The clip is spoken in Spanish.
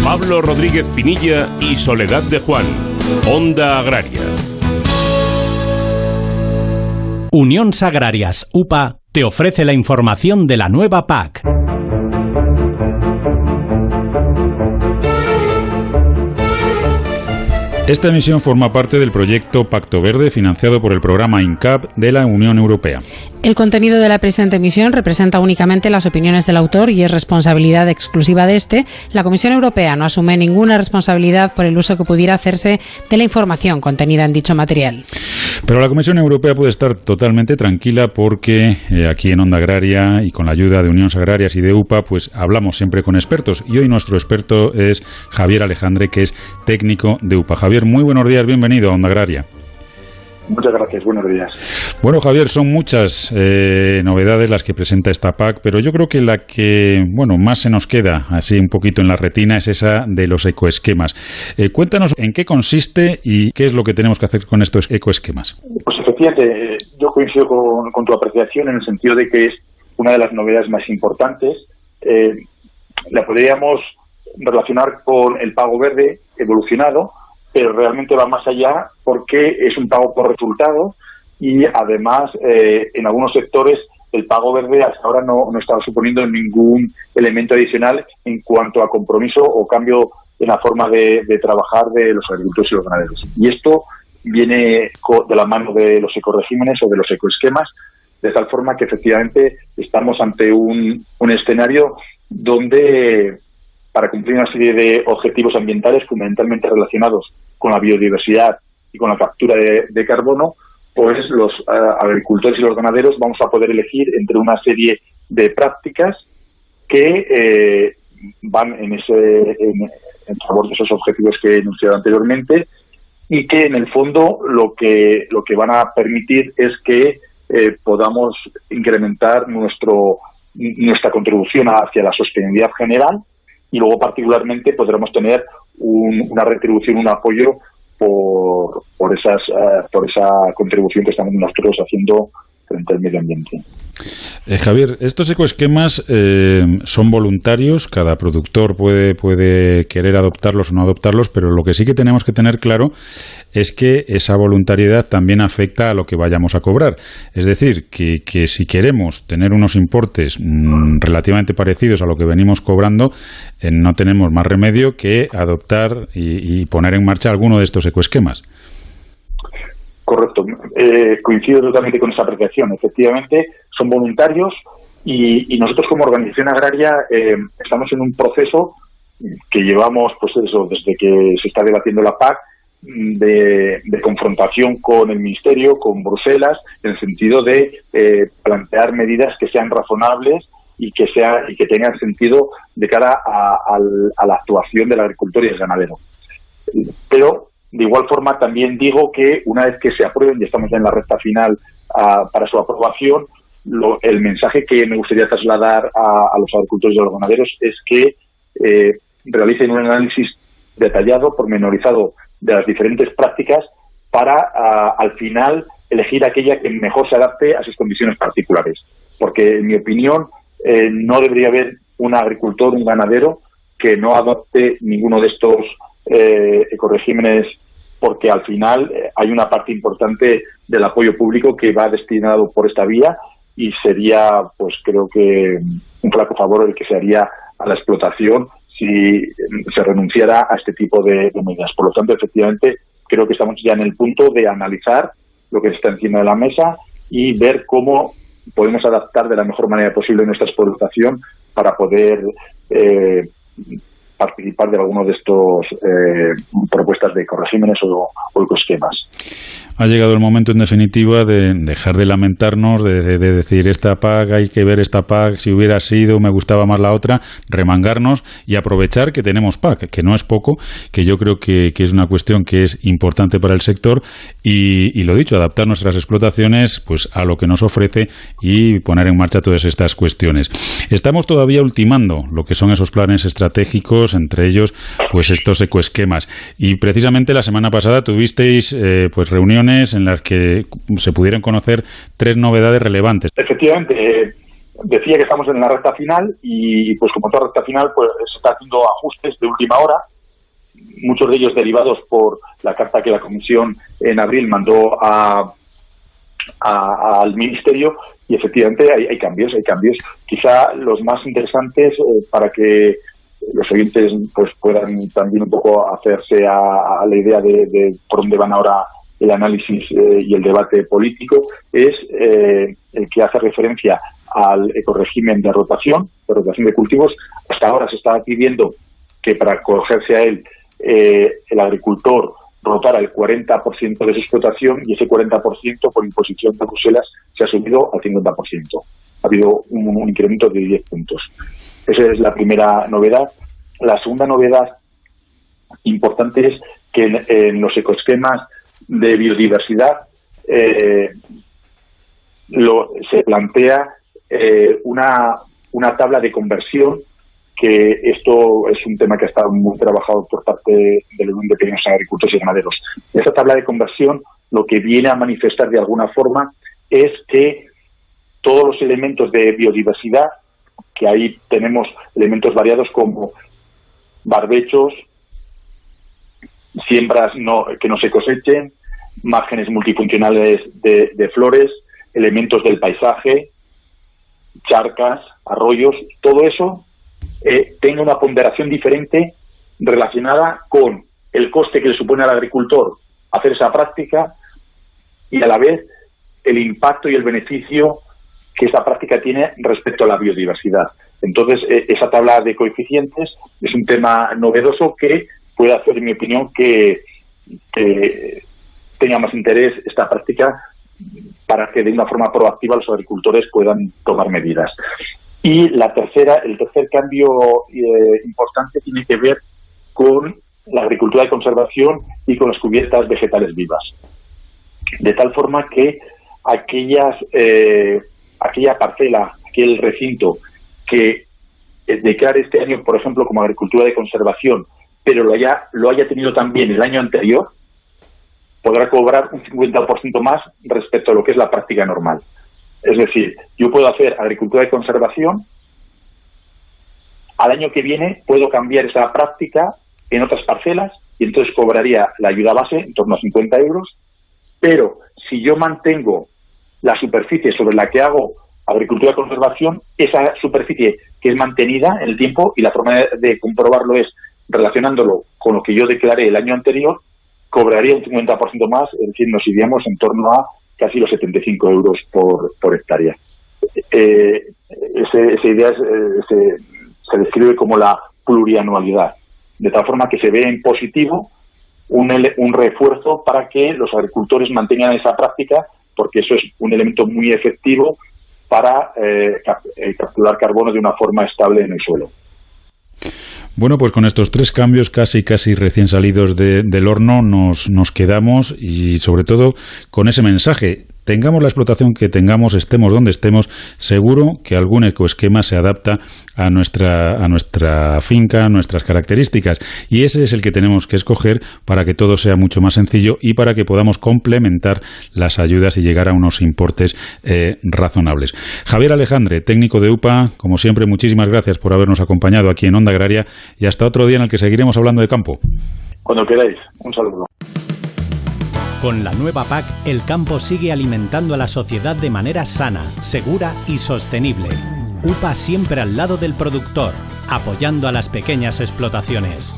Pablo Rodríguez Pinilla y Soledad de Juan. Onda Agraria. Unión Agrarias, UPA, te ofrece la información de la nueva PAC. Esta emisión forma parte del proyecto Pacto Verde financiado por el programa INCAP de la Unión Europea. El contenido de la presente emisión representa únicamente las opiniones del autor y es responsabilidad exclusiva de este. La Comisión Europea no asume ninguna responsabilidad por el uso que pudiera hacerse de la información contenida en dicho material. Pero la Comisión Europea puede estar totalmente tranquila porque aquí en Onda Agraria y con la ayuda de Unión Agrarias y de UPA, pues hablamos siempre con expertos. Y hoy nuestro experto es Javier Alejandre, que es técnico de UPA. Javier, muy buenos días, bienvenido a Onda Agraria. Muchas gracias, buenos días. Bueno, Javier, son muchas novedades las que presenta esta PAC, pero yo creo que la que más se nos queda así un poquito en la retina es esa de los ecoesquemas. Cuéntanos en qué consiste y qué es lo que tenemos que hacer con estos ecoesquemas. Pues efectivamente, yo coincido con tu apreciación en el sentido de que es una de las novedades más importantes. La podríamos relacionar con el pago verde evolucionado, pero realmente va más allá porque es un pago por resultado y además en algunos sectores el pago verde hasta ahora no estaba suponiendo ningún elemento adicional en cuanto a compromiso o cambio en la forma de trabajar de los agricultores y los ganaderos. Y esto viene de la mano de los ecoregímenes o de los ecoesquemas, de tal forma que efectivamente estamos ante un escenario donde, para cumplir una serie de objetivos ambientales fundamentalmente relacionados con la biodiversidad y con la captura de carbono, pues los agricultores y los ganaderos vamos a poder elegir entre una serie de prácticas que van en favor de esos objetivos que he enunciado anteriormente y que en el fondo lo que van a permitir es que podamos incrementar nuestra contribución hacia la sostenibilidad general y luego particularmente podremos tener una retribución, un apoyo por esa contribución que estamos nosotros haciendo frente al medio ambiente. Javier, estos ecoesquemas son voluntarios, cada productor puede querer adoptarlos o no adoptarlos, pero lo que sí que tenemos que tener claro es que esa voluntariedad también afecta a lo que vayamos a cobrar. Es decir, que si queremos tener unos importes relativamente parecidos a lo que venimos cobrando, no tenemos más remedio que adoptar y poner en marcha alguno de estos ecoesquemas. Correcto. Coincido totalmente con esa apreciación. Efectivamente, son voluntarios y nosotros como organización agraria estamos en un proceso que llevamos, desde que se está debatiendo la PAC, de confrontación con el Ministerio, con Bruselas, en el sentido de plantear medidas que sean razonables y que tengan sentido de cara a la actuación del agricultor y del ganadero. Pero de igual forma, también digo que una vez que se aprueben, y estamos ya en la recta final para su aprobación, el mensaje que me gustaría trasladar a los agricultores y a los ganaderos es que realicen un análisis detallado, pormenorizado de las diferentes prácticas para, al final, elegir aquella que mejor se adapte a sus condiciones particulares. Porque, en mi opinión, no debería haber un agricultor, un ganadero, que no adopte ninguno de estos ecoregímenes, porque al final hay una parte importante del apoyo público que va destinado por esta vía y sería, creo que un flaco favor el que se haría a la explotación si se renunciara a este tipo de medidas. Por lo tanto, efectivamente, creo que estamos ya en el punto de analizar lo que está encima de la mesa y ver cómo podemos adaptar de la mejor manera posible nuestra explotación para poder participar de alguno de estos propuestas de ecoregímenes o ecoesquemas. Ha llegado el momento, en definitiva, de dejar de lamentarnos, de decir esta PAC, hay que ver esta PAC, si hubiera sido, me gustaba más la otra, remangarnos y aprovechar que tenemos PAC, que no es poco, que yo creo que es una cuestión que es importante para el sector y lo dicho, adaptar nuestras explotaciones pues a lo que nos ofrece y poner en marcha todas estas cuestiones. Estamos todavía ultimando lo que son esos planes estratégicos, entre ellos pues estos ecoesquemas, y precisamente la semana pasada tuvisteis pues reuniones en las que se pudieron conocer 3 novedades relevantes. Efectivamente, decía que estamos en la recta final y pues como toda recta final pues se está haciendo ajustes de última hora, muchos de ellos derivados por la carta que la Comisión en abril mandó al Ministerio, y efectivamente hay cambios. Quizá los más interesantes para que los oyentes pues puedan también un poco hacerse a la idea de por dónde van ahora el análisis y el debate político, es el que hace referencia al ecorégimen de rotación de cultivos. Hasta ahora se estaba pidiendo que para acogerse a él el agricultor rotara el 40% de su explotación, y ese 40% por imposición de Bruselas se ha subido al 50%. Ha habido un incremento de 10 puntos. Esa es la primera novedad. La segunda novedad importante es que en los ecosistemas de biodiversidad se plantea una tabla de conversión, que esto es un tema que ha estado muy trabajado por parte de la Unión de Pequeños Agricultores y Ganaderos. Esta tabla de conversión lo que viene a manifestar de alguna forma es que todos los elementos de biodiversidad, que ahí tenemos elementos variados como barbechos, siembras que no se cosechen, márgenes multifuncionales de flores, elementos del paisaje, charcas, arroyos, todo eso tenga una ponderación diferente relacionada con el coste que le supone al agricultor hacer esa práctica, y a la vez el impacto y el beneficio que esa práctica tiene respecto a la biodiversidad. Entonces, esa tabla de coeficientes es un tema novedoso que puede hacer, en mi opinión, que tenga más interés esta práctica, para que de una forma proactiva los agricultores puedan tomar medidas. Y el tercer cambio importante tiene que ver con la agricultura de conservación y con las cubiertas vegetales vivas. De tal forma que aquella parcela, aquel recinto que declare este año, por ejemplo, como agricultura de conservación, pero lo haya tenido también el año anterior, podrá cobrar un 50% más respecto a lo que es la práctica normal. Es decir, yo puedo hacer agricultura de conservación, al año que viene puedo cambiar esa práctica en otras parcelas y entonces cobraría la ayuda base en torno a 50 euros, pero si yo mantengo la superficie sobre la que hago agricultura de conservación, esa superficie que es mantenida en el tiempo, y la forma de comprobarlo es relacionándolo con lo que yo declaré el año anterior, cobraría un 50% más, es decir, nos iríamos en torno a casi los 75 euros por hectárea. Esa idea se describe como la plurianualidad, de tal forma que se ve en positivo un refuerzo para que los agricultores mantengan esa práctica, porque eso es un elemento muy efectivo para capturar carbono de una forma estable en el suelo. Bueno, pues con estos tres cambios casi recién salidos del horno nos quedamos, y sobre todo con ese mensaje. Tengamos la explotación que tengamos, estemos donde estemos, seguro que algún ecoesquema se adapta a nuestra finca, a nuestras características, y ese es el que tenemos que escoger para que todo sea mucho más sencillo y para que podamos complementar las ayudas y llegar a unos importes razonables. Javier Alejandre, técnico de UPA, como siempre, muchísimas gracias por habernos acompañado aquí en Onda Agraria, y hasta otro día en el que seguiremos hablando de campo. Cuando queráis, un saludo. Con la nueva PAC, el campo sigue alimentando a la sociedad de manera sana, segura y sostenible. UPA siempre al lado del productor, apoyando a las pequeñas explotaciones.